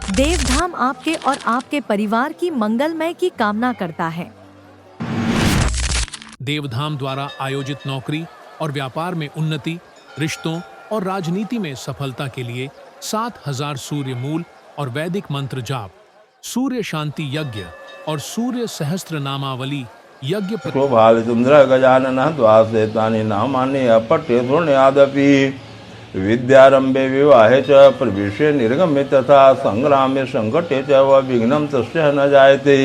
देवधाम आपके और आपके परिवार की मंगलमय की कामना करता है। देवधाम द्वारा आयोजित नौकरी और व्यापार में उन्नति, रिश्तों और राजनीति में सफलता के लिए 7000 सूर्य मूल और वैदिक मंत्र जाप, सूर्य शांति यज्ञ और सूर्य सहस्त्र नामावली यज्ञ शोभालचंद्र गजानन द्वासेतानि नामानि अपठ्य शृणुयादपि विद्यारंभे विवाहे च प्रवेशे निर्गमे तथा संग्रामे संकटे च विघ्नं तस्य न जायते।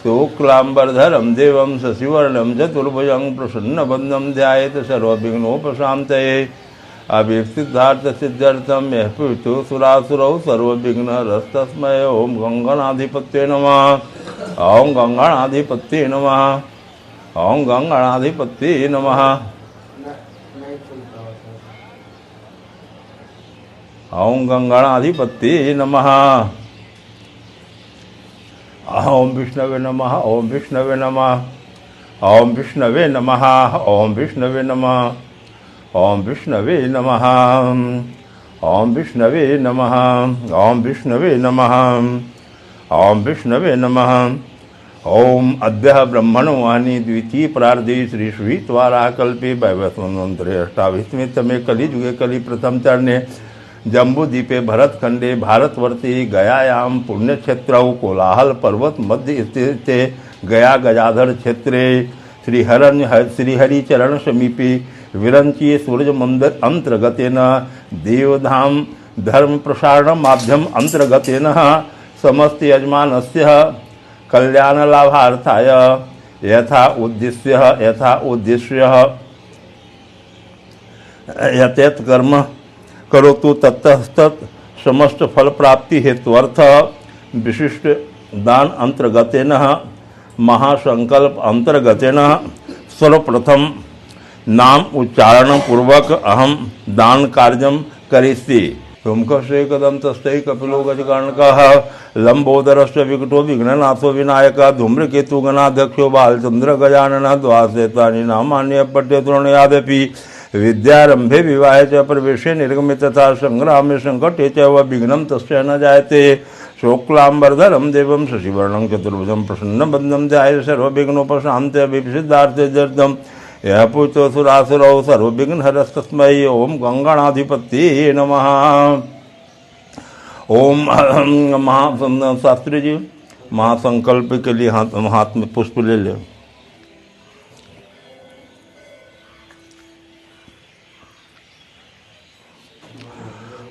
शुक्लांबरधरं देवं शशिवर्णं चतुर्भुजं प्रसन्नवदनं ध्यायेत् सर्वविघ्नोपशान्तये। अभीप्सितार्थसिद्ध्यर्थं यः पीठो सुरासुरौ सर्वविघ्नहरस्तस्मै ओं गङ्गणाधिपत्ये नमः। ओं गङ्गणाधिपत्ये नमः। ओं गङ्गणाधिपत्ये नमः। ओं गङ्गणाधिपत्ये नमः। ओं विष्णवे नमः। ओं विष्णवे नमः। ओं विष्णवे नमः। ओं विष्णवे नमः। ओं विष्णवे नमः। ओं विष्णवे नमः। ओं विष्णवे नमः। ओं विष्णवे नमः। ओम अद्य ब्रह्मणवाणी द्वितीय प्रार्धे श्री श्वेतवाराह कल्पे वैवस्वतंत्रे अष्टाविंशमे तमे कलिजुगे कलि प्रथम चरणे जम्बूद्वीपे भरतखंडे भारतवर्षे गयायां पुण्यक्षेत्रौ कोलाहल पर्वत मध्य स्थिते गया गजाधर क्षेत्रे श्रीहरिचरण समीपे विरंची सूर्य मंदिर अंतर्गतेन देवधाम धर्म प्रसारण माध्यम अंतर्गतेन समस्त यजमानस्य कल्याण लाभार्थाय यथा उद्देश्य यथेत कर्म करोतु तत्तस्तत् समस्त फल प्राप्ति हेतुअर्थ विशिष्ट दान अंतर्गतेन महासंकल्प अंतर्गतेन सर्वप्रथम नाम उच्चारण पूर्वक अहम दान कार्यम करिष्ये। तुमकसे कदम तस्ते कपिलो गजकर्णकः लंबोदरस्य विकटो विघ्ननाथो विनायक धूम्रकेतु गणाध्यक्षो बालचंद्र गजानन द्वासेतानि नामानि अपठ्य शृणुयादपि विद्यारंभे विवाहे च प्रवेशे निर्गमे तथा संग्रामे संकटे च विघ्नं तस्य न जायते। शुक्लांबरधरं देवं शशिवर्णं चतुर्भुजं प्रसन्नवदनं ध्यायेत् सर्वविघ्नोपशान्तये। विभीषितार्थसिद्ध्यर्थं यः पूजितो सुरासुरौ सर्वविघ्नहरस्तस्मै ओं गङ्गणाधिपत्ये नमः। ओम शास्त्री जी महासंकल्प के लिए हाथ में पुष्प ले ले।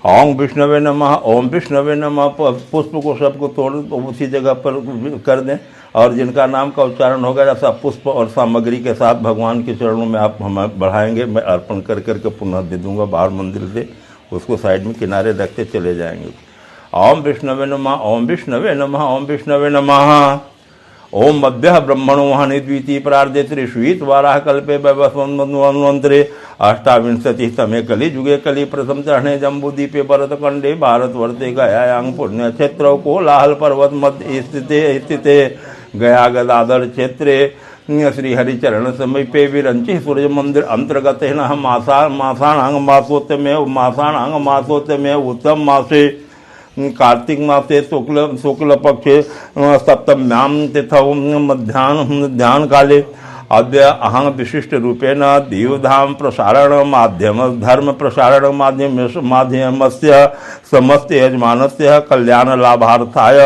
ओम विष्णवे नमः। ओम विष्णवे नमः। पुष्प को सबको तोड़ उसी जगह पर कर दें और जिनका नाम का उच्चारण होगा जैसा पुष्प और सामग्री के साथ भगवान के चरणों में आप हमें बढ़ाएंगे। मैं अर्पण कर करके पुनः दे दूंगा बाहर मंदिर से, उसको साइड में किनारे रखते चले जाएंगे। ओम विष्णवे नमः। ओम विष्णवे नमः। ओम विष्णवे नमः। ओम मध्य ब्रह्मणोहानि द्वितीय प्रार्धे श्री श्वेतवाराह कल्पे वैवस्वतंत्रे अष्टाविंशतितमे कलिजुगे कलि प्रथम चरणे जम्बूद्वीपे भरतखंडे भारतवर्षे गयायां पुण्यक्षेत्रौ कोलाहल पर्वत मध्य स्थिते गया गदाधर क्षेत्रे श्रीहरिचरण समीपे विरंची सूर्य मंदिर अंतर्गत मासाणांग मासोत्तमे उत्तम मासे कार्तिक मासे शुक्ल पक्षे सप्तम्यां तिथौ मध्याह्न काले अद्य अहं विशिष्ट रूपेण देवधाम प्रसारण माध्यम धर्म प्रसारण माध्यमस्य समस्त यजमानस्य कल्याण लाभार्थाय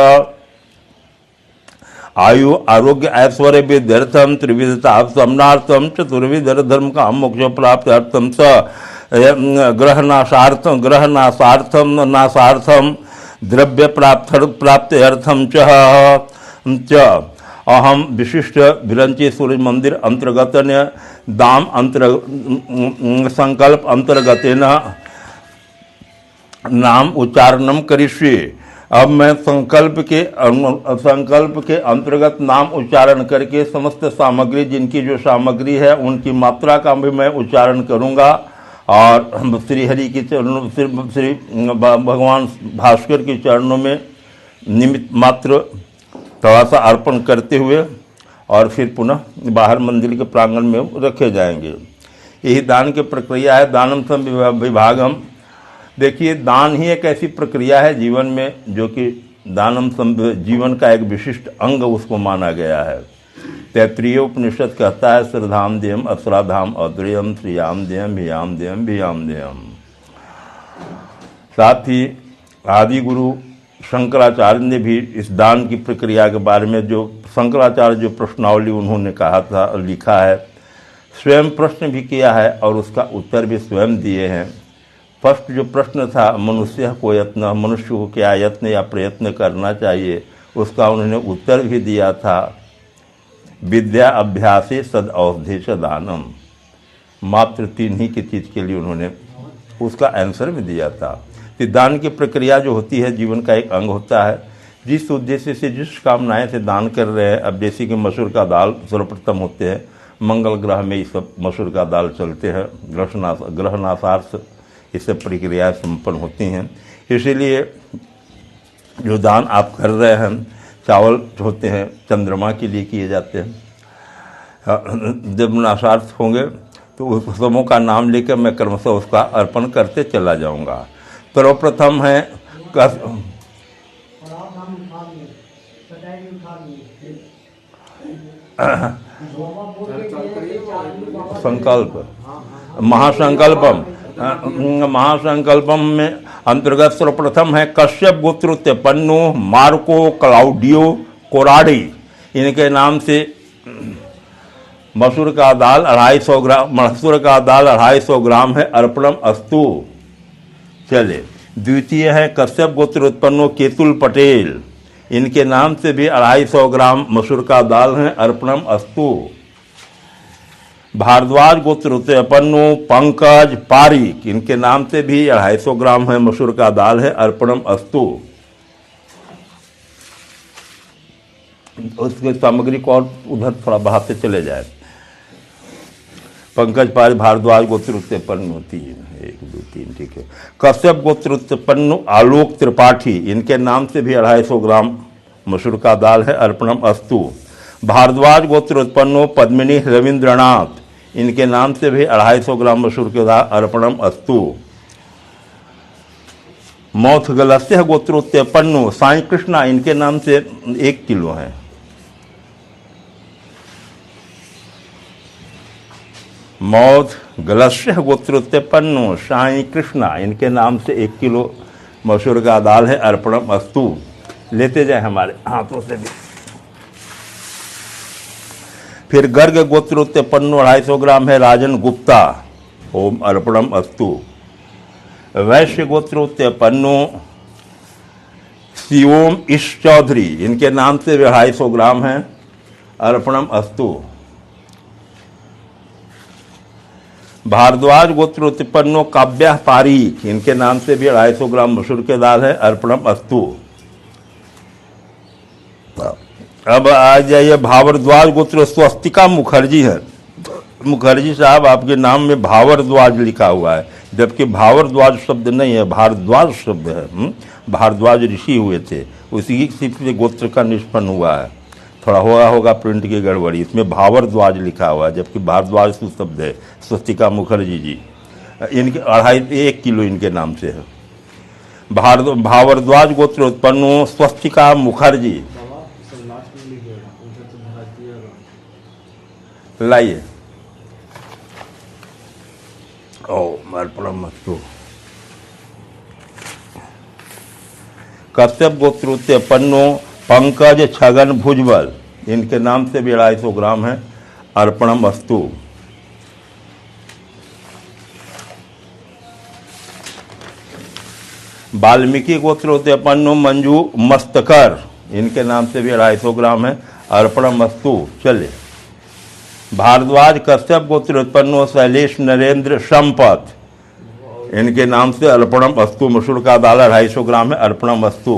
आयु आरोग्य ऐश्वर्य विद्यर्थम त्रिविधता समनार्थम चतुर्विध धर्म काम मोक्ष प्राप्त्यर्थम स ग्रहनाशार्थम नाशार्थम द्रव्य प्राप्त्यर्थम च अहम विशिष्ट विरंची सूर्य मंदिर अंतर्गत दाम संकल्प अंतर्गतेन नाम उच्चारणम करिष्ये। अब मैं संकल्प के अंतर्गत नाम उच्चारण करके समस्त सामग्री जिनकी जो सामग्री है उनकी मात्रा का भी मैं उच्चारण करूंगा और श्री हरि के चरणों श्री भगवान भास्कर के चरणों में निमित्त मात्र थोड़ा सा अर्पण करते हुए और फिर पुनः बाहर मंदिर के प्रांगण में रखे जाएंगे। यही दान की प्रक्रिया है। दानम सम विभागम। देखिए, दान ही एक ऐसी प्रक्रिया है जीवन में जो कि दानम जीवन का एक विशिष्ट अंग उसको माना गया है। तैत्रीय उपनिषद कहता है श्रद्धाम देयम अश्राधाम अद्रयम श्रियाम देयम भियाम देयम भियाम देयम। साथ ही आदि गुरु शंकराचार्य ने भी इस दान की प्रक्रिया के बारे में जो शंकराचार्य जो प्रश्नावली उन्होंने कहा था लिखा है, स्वयं प्रश्न भी किया है और उसका उत्तर भी स्वयं दिए हैं। फर्स्ट जो प्रश्न था मनुष्य को यत्न, मनुष्य को क्या यत्न या प्रयत्न करना चाहिए, उसका उन्होंने उत्तर भी दिया था विद्या अभ्यासे सद औषधि च दानम। मात्र 3 ही की चीज़ के लिए उन्होंने उसका आंसर भी दिया था। तो दान की प्रक्रिया जो होती है जीवन का एक अंग होता है। जिस उद्देश्य से जिस कामनाएं से दान कर रहे हैं, अब जैसे कि मसूर का दाल सर्वप्रथम होते हैं, मंगल ग्रह में ये सब मसूर का दाल चलते हैं, ग्रहनासार से ये सब प्रक्रियाएँ संपन्न होती हैं। इसीलिए जो दान आप कर रहे हैं, चावल होते हैं चंद्रमा के लिए किए जाते हैं। जब नासार्थ होंगे तो उस समूह का नाम लेकर मैं क्रमशः उसका अर्पण करते चला जाऊंगा। सर्वप्रथम है संकल्प महासंकल्पम। महासंकल्पम में अंतर्गत सर्वप्रथम है कश्यप गोत्र उत्पन्नो मार्को क्लाउडियो कोराडी। इनके नाम से मसूर का दाल 250 ग्राम, मसूर का दाल 250 ग्राम है, अर्पणम अस्तु। चले द्वितीय है कश्यप गोत्र उत्पन्नो केतुल पटेल। इनके नाम से भी 250 ग्राम मसूर का दाल है, अर्पणम अस्तु। भारद्वाज गोत्र उत्पन्नो पंकज पारिक। इनके नाम से भी 250 ग्राम है मसूर का दाल है, अर्पणम अस्तु। उसके सामग्री को और उधर थोड़ा बढ़ाते चले जाए। पंकज पारिक भारद्वाज गोत्र उत्पन्न 1 2 3 ठीक है। कश्यप गोत्र उत्पन्न आलोक त्रिपाठी। इनके नाम से भी 250 ग्राम मसूर का दाल है, अर्पणम अस्तु। भारद्वाज गोत्र उत्पन्नो पद्मिनी रविंद्रनाथ। इनके नाम से भी 250 ग्राम मसूर के दाल, अर्पणम अस्तु। मौथगलस्य गोत्र उत्पन्नो साई कृष्णा। इनके नाम से 1 किलो है। मौथगलस्य गोत्र उत्पन्नो साई कृष्णा। इनके नाम से 1 किलो मसूर का दाल है, अर्पणम अस्तु। लेते जाए हमारे हाथों से भी। फिर गर्ग गोत्र उत्पन्नो 250 ग्राम है, राजन गुप्ता। ओम अर्पणम अस्तु। वैश्य गोत्र उत्पन्नो शिवोम ईश चौधरी। इनके नाम से 250 ग्राम है, अर्पणम अस्तु। भारद्वाज गोत्र उत्पन्नो काव्या पारीक। इनके नाम से भी 250 ग्राम मसूर के दाल है, अर्पणम अस्तु। अब आ जाइए भारद्वाज गोत्र स्वस्तिका मुखर्जी है। मुखर्जी साहब आपके नाम में भारद्वाज लिखा हुआ है, जबकि भारद्वाज शब्द नहीं है, भारद्वाज शब्द है। भारद्वाज ऋषि हुए थे, उसी से गोत्र का निष्पन्न हुआ है। थोड़ा हुआ होगा प्रिंट की गड़बड़ी, इसमें भारद्वाज लिखा हुआ है, जबकि भारद्वाज शब्द है। स्वस्तिका मुखर्जी जी, इनके 1 किलो इनके नाम से है। भारद्वाज गोत्र उत्पन्नो स्वस्तिका मुखर्जी। लाइए ओम अर्पणम अस्तु। कश्यप गोत्र उत्पन्नो पंकज छगन भुजबल। इनके नाम से भी 250 ग्राम है, अर्पणम अस्तु। वाल्मीकि गोत्र उत्पन्नो मंजू मस्तकर। इनके नाम से भी 250 ग्राम है, अर्पणम अस्तु। चले भारद्वाज कश्यप गोत्र उत्पन्नो शैलेश नरेंद्र संपत। इनके नाम से अर्पणम अस्तु। मसूर का दाल 250 ग्राम है, अर्पणम अस्तु।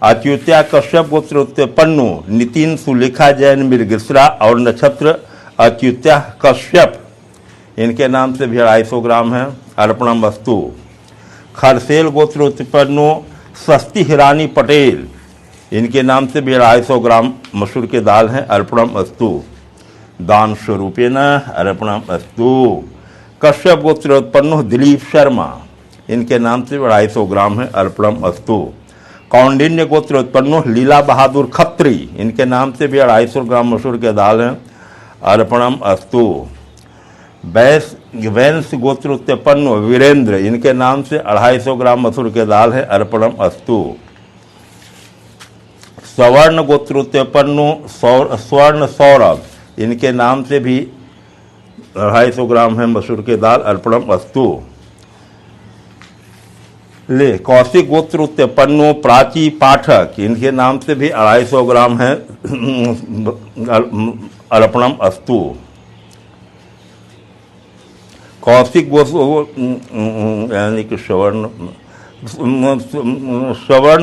अच्युत्या कश्यप गोत्र उत्पन्नो नितिन सुलेखा जैन मृगश्रा और नक्षत्र अच्युत्या कश्यप। इनके नाम से भी 250 ग्राम है, अर्पणम अस्तु। खरसेल गोत्र उत्पन्नो सस्ती हिरानी पटेल। इनके नाम से भी 250 ग्राम मसूर के दाल हैं, अर्पणम अस्तु। दान स्वरूपेण अर्पणम अस्तु। कश्यप गोत्र उत्पन्नो दिलीप शर्मा। इनके नाम से 250 ग्राम है, अर्पणम अस्तु। कौंडिन्य गोत्र उत्पन्नो लीला बहादुर खत्री, इनके नाम से भी 250 ग्राम मसूर के दाल हैं, अर्पणम अस्तु। वैंस गोत्र उत्पन्नो वीरेंद्र, इनके नाम से 250 ग्राम मसूर के दाल है, अर्पणम अस्तु। स्वर्ण गोत्र उत्पन्नो स्वर्ण सौरभ, इनके नाम से भी 250 ग्राम है मसूर के दाल, अर्पणम अस्तु। ले कौशिक गोत्र उत्पन्नो प्राची पाठक, इनके नाम से भी 250 ग्राम है, अर्पणम अस्तु। कौशिक यानी कि स्वर्ण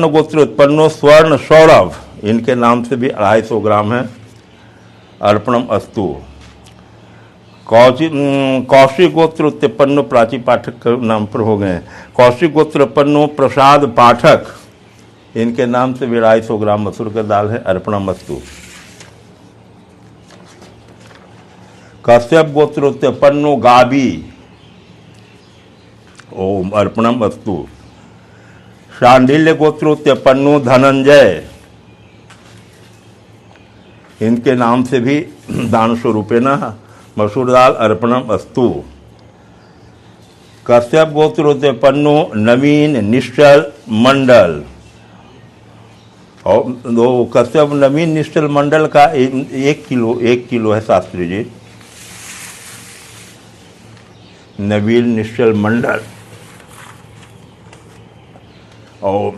गोत्र उत्पन्नो स्वर्ण सौरभ, इनके नाम से भी 250 ग्राम है, अर्पणम अस्तु। कौशिक गोत्र उत्पन्नो प्राची पाठक के नाम पर हो गए। कौशिक गोत्र उत्पन्नो प्रसाद पाठक, इनके नाम से भी 250 ग्राम मसूर का दाल है, अर्पणम अस्तु। कश्यप गोत्र उत्पन्नो गाबी, ओम अर्पणम अस्तु। शांडिल्य गोत्र उत्पन्नो धनंजय, इनके नाम से भी दान स्वरूपेण मसूर दाल, अर्पणम अस्तु। कश्यप गोत्र उत्पन्नो नवीन निश्चल मंडल, और दो कश्यप नवीन निश्चल मंडल का 1 किलो है शास्त्री जी, नवीन निश्चल मंडल, और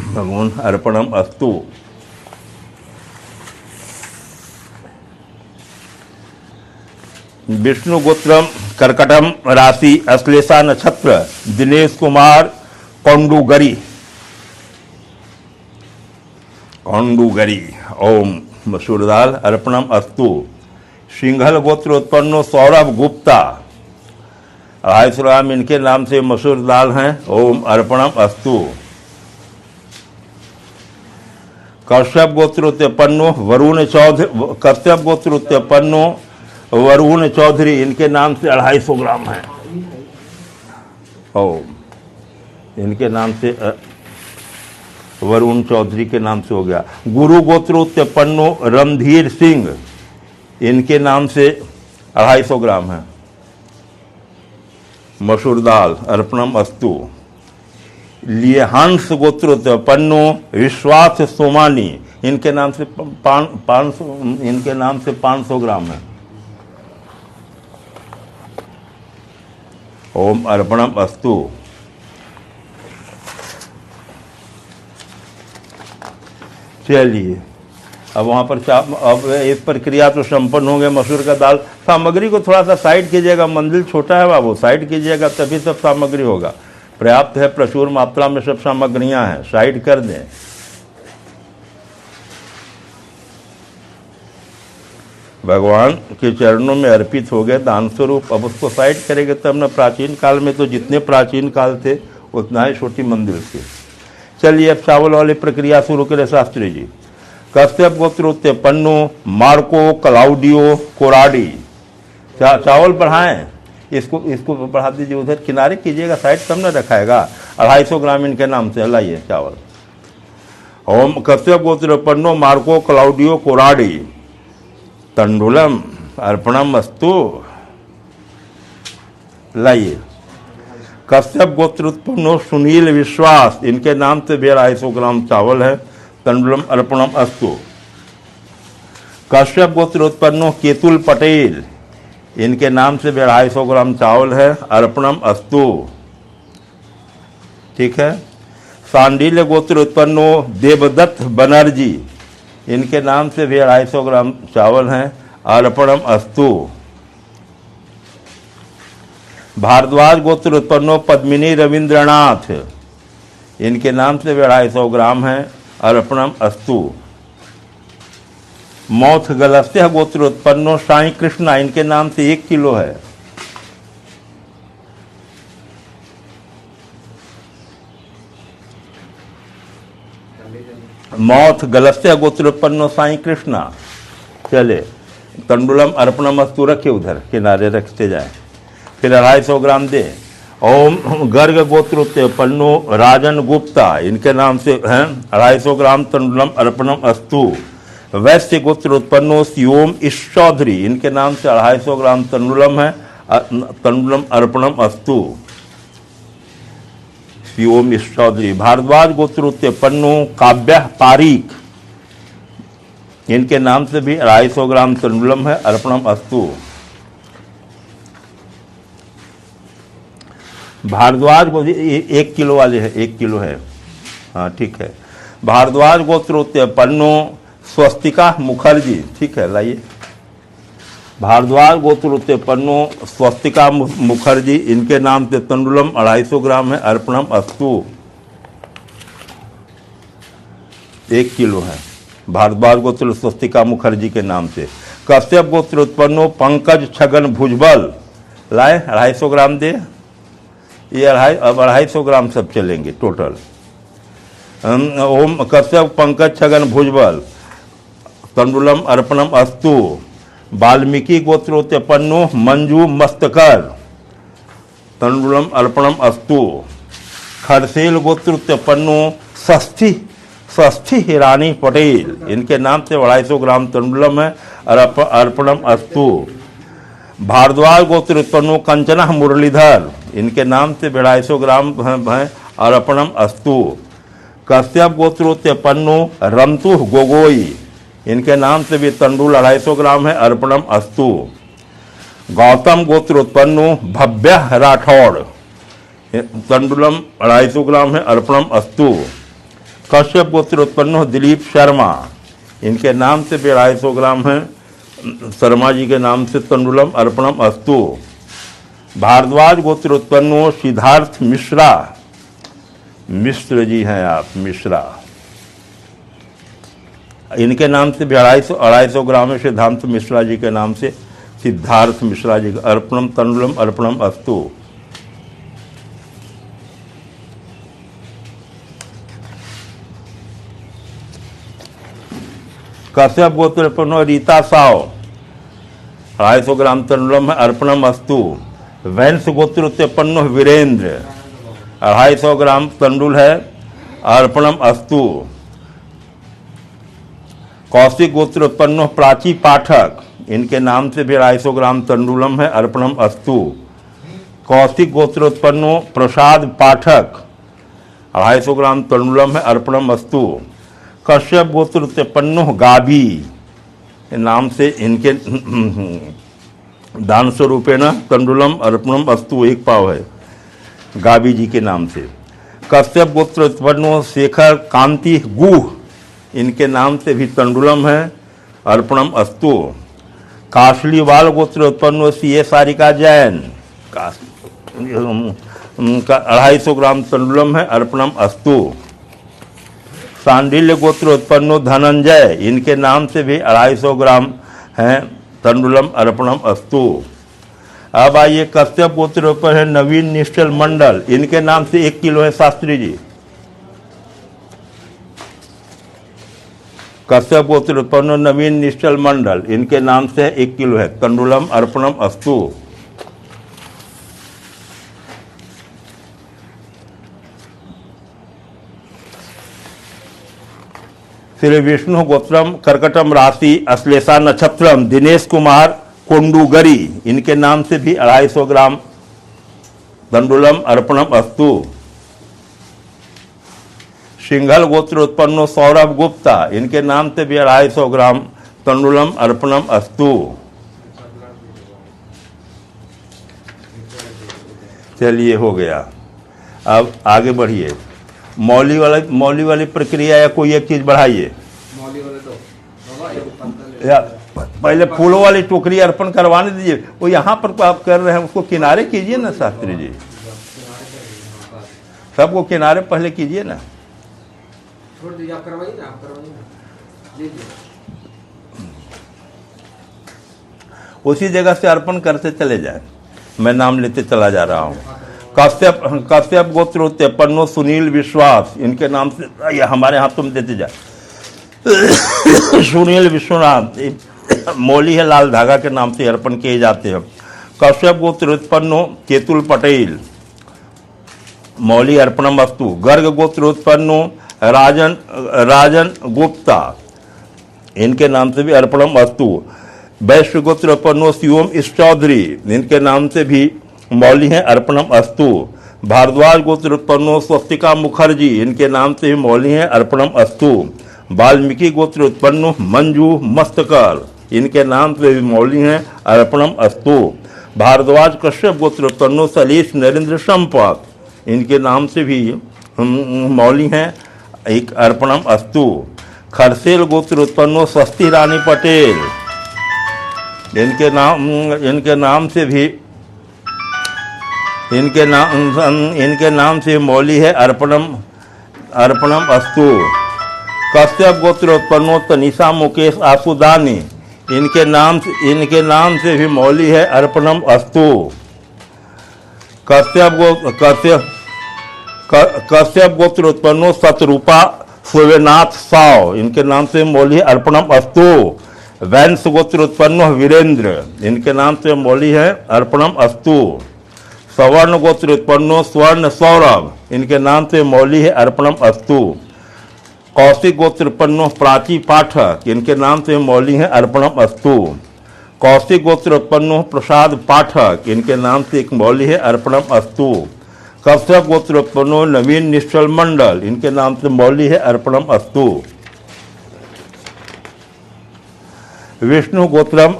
भगवान अर्पणम अस्तु। विष्णु गोत्रम कर्कटम राशि अश्लेषा नक्षत्र दिनेश कुमार कौंडुगरी, ओम मसूर दाल, अर्पणम अस्तु। सिंघल गोत्र उत्पन्नो सौरभ गुप्ता, 250 ग्राम इनके नाम से मसूर दाल हैं, ओम अर्पणम अस्तु। कश्यप गोत्र उत्पन्नो वरुण चौधरी, कश्यप गोत्र उत्पन्नो वरुण चौधरी, इनके नाम से 250 ग्राम है, ओम इनके नाम से वरुण चौधरी के नाम से हो गया। गुरु गोत्र उत्पन्नो रणधीर सिंह, इनके नाम से 250 ग्राम है, मसूर दाल, अर्पणम अस्तु। लिए हंस गोत्र उत्पन्नो विश्वास सोमानी, इनके नाम से 500 ग्राम है, ओम अर्पणम अस्तु। चलिए अब वहाँ पर अब इस प्रक्रिया तो संपन्न हो गए मसूर का दाल। सामग्री को थोड़ा सा साइड कीजिएगा, मंदिर छोटा है बाबू, साइड कीजिएगा तभी सब सामग्री होगा। पर्याप्त है, प्रचुर मात्रा में सब सामग्रियां हैं, साइड कर दें। भगवान के चरणों में अर्पित हो गए दान स्वरूप, अब उसको साइड करेंगे तब न। प्राचीन काल में तो जितने प्राचीन काल थे उतना ही छोटी मंदिर थी। चलिए अब चावल वाली प्रक्रिया शुरू करें शास्त्री जी। कश्यप गोत्र उत्पन्नो मार्को क्लाउडियो कोराडी, चावल बढ़ाएं, इसको बढ़ा दीजिए, उधर किनारे कीजिएगा, साइड तब न रखाएगा। 250 ग्राम इनके नाम से लाइए चावल। ओम कश्यप गोत्र उत्पन्नो मार्को क्लाउडियो कोराडी तंडुलम, अर्पणम अस्तु, लाइए। कश्यप गोत्र उत्पन्नो सुनील विश्वास, इनके नाम से 250 ग्राम चावल है, तंडुलम, अर्पणम अस्तु। कश्यप गोत्र उत्पन्नो केतुल पटेल, इनके नाम से 250 ग्राम चावल है, अर्पणम अस्तु। ठीक है। सांडिल्य गोत्र उत्पन्नो देवदत्त बनर्जी, इनके नाम से भी 250 ग्राम चावल हैं, अर्पणम अस्तु। भारद्वाज गोत्र उत्पन्नो पद्मिनी रविंद्रनाथ, इनके नाम से भी 250 ग्राम हैं, अर्पणम अस्तु। मौथ गलस्त्य गोत्र उत्पन्नो साई कृष्णा, इनके नाम से 1 किलो है। मौथ गलस्त्य गोत्र उत्पन्नो साई कृष्णा। चले तंडुलम अर्पणम अस्तु रखे, उधर किनारे रखते जाए। फिर 250 ग्राम दे। ओम गर्ग गोत्र उत्पन्नो राजन गुप्ता, इनके नाम से हैं 250 ग्राम तंडुलम अर्पणम अस्तु। वैश्य गोत्र उत्पन्नो सियोम ईश चौधरी, इनके नाम से 250 ग्राम तंडुलम है, तंडुलम अर्पणम अस्तु। सियोम ईश चौधरी। भारद्वाज गोत्र उत्पन्नो काव्य पारीक, इनके नाम से भी 250 ग्राम तंडुलम है, अर्पणम अस्तु। भारद्वाज को 1 किलो वाले है, 1 किलो है, हाँ ठीक है। भारद्वाज गोत्र उत्पन्नो स्वस्तिका मुखर्जी, ठीक है, लाइए। भारद्वाज गोत्र उत्पन्नो स्वस्तिका मुखर्जी, इनके नाम से तंडुलम 250 ग्राम है, अर्पणम अस्तु। 1 किलो है भारद्वाज गोत्र स्वस्तिका मुखर्जी के नाम से। कश्यप गोत्र उत्पन्नो पंकज छगन भुजबल, लाए 250 ग्राम दे, ये 250 ग्राम सब चलेंगे टोटल। ओम कश्यप पंकज छगन भुजबल तंडुलम अर्पणम अस्तु। वाल्मीकि गोत्रोत्पन्नो मंजू मस्तकर, तंडुलम अर्पणम अस्तु। खरसेल गोत्रोत्पन्नो षष्ठी हिरानी पटेल, इनके नाम से 250 ग्राम तंडुलम है, अर्पणम अस्तु। भारद्वाज गोत्र उत्पन्नो कंचना मुरलीधर, इनके नाम से 250 ग्राम है, अर्पणम अस्तु। कश्यप गोत्रोत्पन्नो रमतु गोगोई, इनके नाम से भी तंडुल 250 ग्राम है, अर्पणम अस्तु। गौतम गोत्रोत्पन्नो भव्य राठौड़, तंडुलम 250 ग्राम है, अर्पणम अस्तु। कश्यप गोत्रोत्पन्नो दिलीप शर्मा, इनके नाम से भी 250 ग्राम है, शर्मा जी के नाम से तंडुलम अर्पणम अस्तु। भारद्वाज गोत्र उत्पन्नो सिद्धार्थ मिश्रा, मिश्र जी हैं आप, मिश्रा, इनके नाम से भी 250 ग्राम है, सिद्धांत मिश्रा जी के नाम से सिद्धार्थ मिश्रा जी का अर्पणम तंडुलम अर्पणम अस्तु। कश्यप गोत्र उत्पन्नो रीता साव, 250 ग्राम तंडुलम है, अर्पणम अस्तु। वैंश गोत्र उत्पन्नो वीरेंद्र, 250 ग्राम तंडुल है, अर्पणम अस्तु। कौशिक गोत्र उत्पन्नो प्राची पाठक, इनके नाम से भी 250 ग्राम तंडुलम है, अर्पणम अस्तु। कौशिक गोत्र उत्पन्नो प्रसाद पाठक, 250 ग्राम तंडुलम है, अर्पणम अस्तु। कश्यप गोत्र उत्पन्नो गाभी, नाम से इनके दान स्वरूपेण तंडुलम अर्पणम अस्तु 1 पाव है, गाभी जी के नाम से। कश्यप गोत्र उत्पन्नो शेखर कांति गुह, इनके नाम से भी तंडुलम है, अर्पणम अस्तु। कासलीवाल गोत्र उत्पन्नो सीए सारिका जैन, 250 ग्राम तंडुलम है, अर्पणम अस्तु। सांडिल्य गोत्र उत्पन्नो धनंजय, इनके नाम से भी 250 ग्राम हैं, तंडुलम अर्पणम अस्तु। अब आइए कश्यप गोत्र पर है नवीन निश्चल मंडल, इनके नाम से 1 किलो है, शास्त्री जी। कश्यप गोत्र उत्पन्नो नवीन निश्चल मंडल, इनके नाम से 1 किलो है, तंडुलम अर्पणम अस्तु। श्री विष्णु गोत्रम कर्कटम राशि अश्लेषा नक्षत्रम दिनेश कुमार कोंडुगरी, इनके नाम से भी 250 ग्राम तंडुलम अर्पणम अस्तु। सिंघल गोत्र उत्पन्नो सौरभ गुप्ता, इनके नाम से भी 250 ग्राम तंडुलम अर्पणम अस्तु। चलिए हो गया, अब आगे बढ़िए। मौली वाली प्रक्रिया या कोई एक चीज बढ़ाइए। या पहले फूलों वाली टोकरी अर्पण करवाने दीजिए, वो यहाँ पर आप कर रहे हैं उसको किनारे कीजिए ना शास्त्री जी, सबको किनारे पहले कीजिए ना। उसी जगह से अर्पण करते चले जाए, मैं नाम लेते चला जा रहा हूँ। कश्यप गोत्र उत्पन्नो सुनील विश्वास, इनके नाम से हमारे हाथों में देते जाए। सुनील विश्वनाथ मौली है, लाल धागा के नाम से अर्पण किए जाते हैं। कश्यप गोत्र उत्पन्नो केतुल पटेल, मौली अर्पणम अस्तु। गर्ग गोत्र उत्पन्नो राजन गुप्ता, इनके नाम से भी अर्पणम अस्तु। वैश्य गोत्र उत्पन्नो शिवम चौधरी, इनके नाम से भी मौली हैं, अर्पणम अस्तु। भारद्वाज गोत्र उत्पन्नो स्वस्तिका मुखर्जी, इनके नाम से भी मौली हैं, अर्पणम अस्तु। वाल्मीकि गोत्र उत्पन्नो मंजू मस्तकर, इनके नाम से भी मौली हैं, अर्पणम अस्तु। भारद्वाज कश्यप गोत्र उत्पन्नो सलीस नरेंद्र संपत, इनके नाम से भी मौली हैं, एक अर्पणम अस्तु। खरसेल गोत्र उत्पन्नो स्वस्ति रानी पटेल, इनके नाम से भी इनके नाम से मौली है, अर्पणम अस्तु। कश्यप गोत्र उत्पन्नो तनिषा मुकेश आसुदानी, इनके नाम से भी मौली है, अर्पणम अस्तु। कश्यप गोत्र उत्पन्नो शतरूपा सूर्यनाथ साव, इनके नाम से मौली है, अर्पणम अस्तु। वैंस गोत्र उत्पन्नो वीरेंद्र, इनके नाम से मौली है, अर्पणम अस्तु। सवर्ण गोत्र उत्पन्नो स्वर्ण सौरभ, इनके नाम से मौली है, अर्पणम अस्तु। कौशिक गोत्र उत्पन्नो प्राची पाठक, इनके नाम से मौली है, अर्पणम अस्तु। कौशिक गोत्र उत्पन्नो प्रसाद पाठक, इनके नाम से एक मौली है, अर्पणम अस्तु। कश्यप गोत्र उत्पन्नो नवीन निश्चल मंडल, इनके नाम से मौली है, अर्पणम अस्तु। विष्णु गोत्रम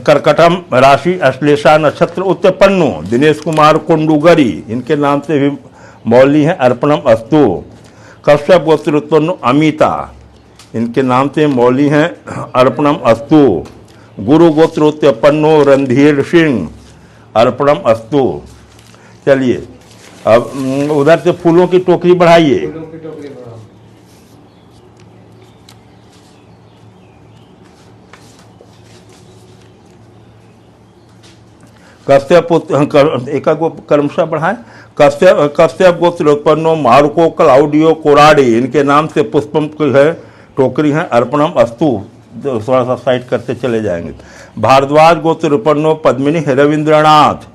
कर्कटम राशि अश्लेषा नक्षत्र उत्पन्नो दिनेश कुमार कुंडुगरी, इनके नाम से भी मौली है, अर्पणम अस्तु। कश्यप गोत्र उत्पन्नो अमिता, इनके नाम से मौली हैं, अर्पणम अस्तु। गुरु गोत्र उत्पन्नो रणधीर सिंह, अर्पणम अस्तु। चलिए अब उधर से फूलों की टोकरी बढ़ाइए। कश्यप एक क्रमशः बढ़ाए। कश्यप गोत्र उत्पन्नो मार्को क्लाउडियो कोराडी, इनके नाम से पुष्पम की है, टोकरी है, अर्पणम अस्तु। थोड़ा सा साइड करते चले जाएंगे। भारद्वाज गोत्र उत्पन्नो पद्मिनी रविंद्रनाथ,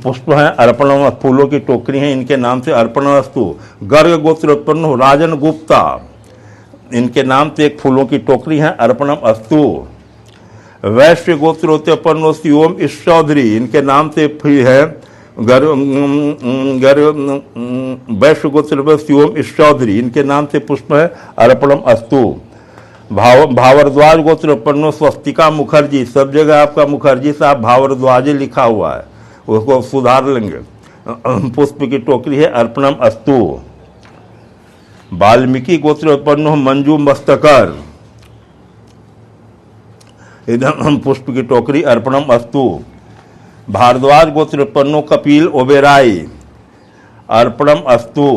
पुष्प है, अर्पणम, फूलों की टोकरी है, इनके नाम से अर्पणम अस्तु। गर्ग गोत्र उत्पन्नो राजन गुप्ता, इनके नाम से एक फूलों की टोकरी है, अर्पणम अस्तु। वैश्य गोत्र उत्पन्नो शिवम चौधरी, इनके नाम से है, वैश्य गोत्र शिवम चौधरी, इनके नाम से पुष्प है, अर्पणम अस्तु। भावरद्वाज गोत्र उत्पन्नो स्वस्तिका मुखर्जी, सब जगह आपका मुखर्जी साहब भावरद्वाज लिखा हुआ है, उसको सुधार लेंगे, पुष्प की टोकरी है, अर्पणम अस्तु। वाल्मीकि गोत्र उत्पन्नो मंजू मस्तकर, इधर पुष्प की टोकरी, अर्पणम अस्तु। भारद्वाज गोत्र उत्पन्नो कपिल ओबेराई, अर्पणम अस्तु।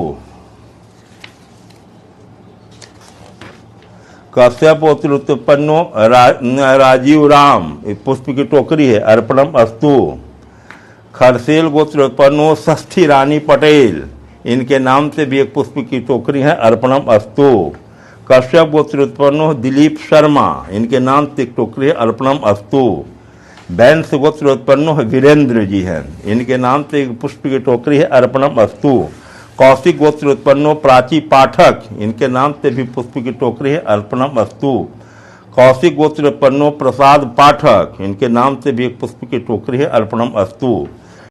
कश्यप गोत्र उत्पन्नो राजीव राम, पुष्प की टोकरी है, अर्पणम अस्तु। खरसेल गोत्र उत्पन्नो षष्ठी रानी पटेल, इनके नाम से भी एक पुष्प की टोकरी है, अर्पणम अस्तु। कश्यप गोत्र उत्पन्नो दिलीप शर्मा, इनके नाम से एक टोकरी है, अर्पणम अस्तु। वैंस गोत्र उत्पन्नो वीरेंद्र जी हैं, इनके नाम से एक पुष्प की टोकरी है, अर्पणम अस्तु। कौशिक गोत्र उत्पन्नो प्राची पाठक, इनके नाम से भी पुष्प की टोकरी है, अर्पणम अस्तु। कौशिक गोत्र उत्पन्नो प्रसाद पाठक, इनके नाम से भी एक पुष्प की टोकरी है, अर्पणम अस्तु।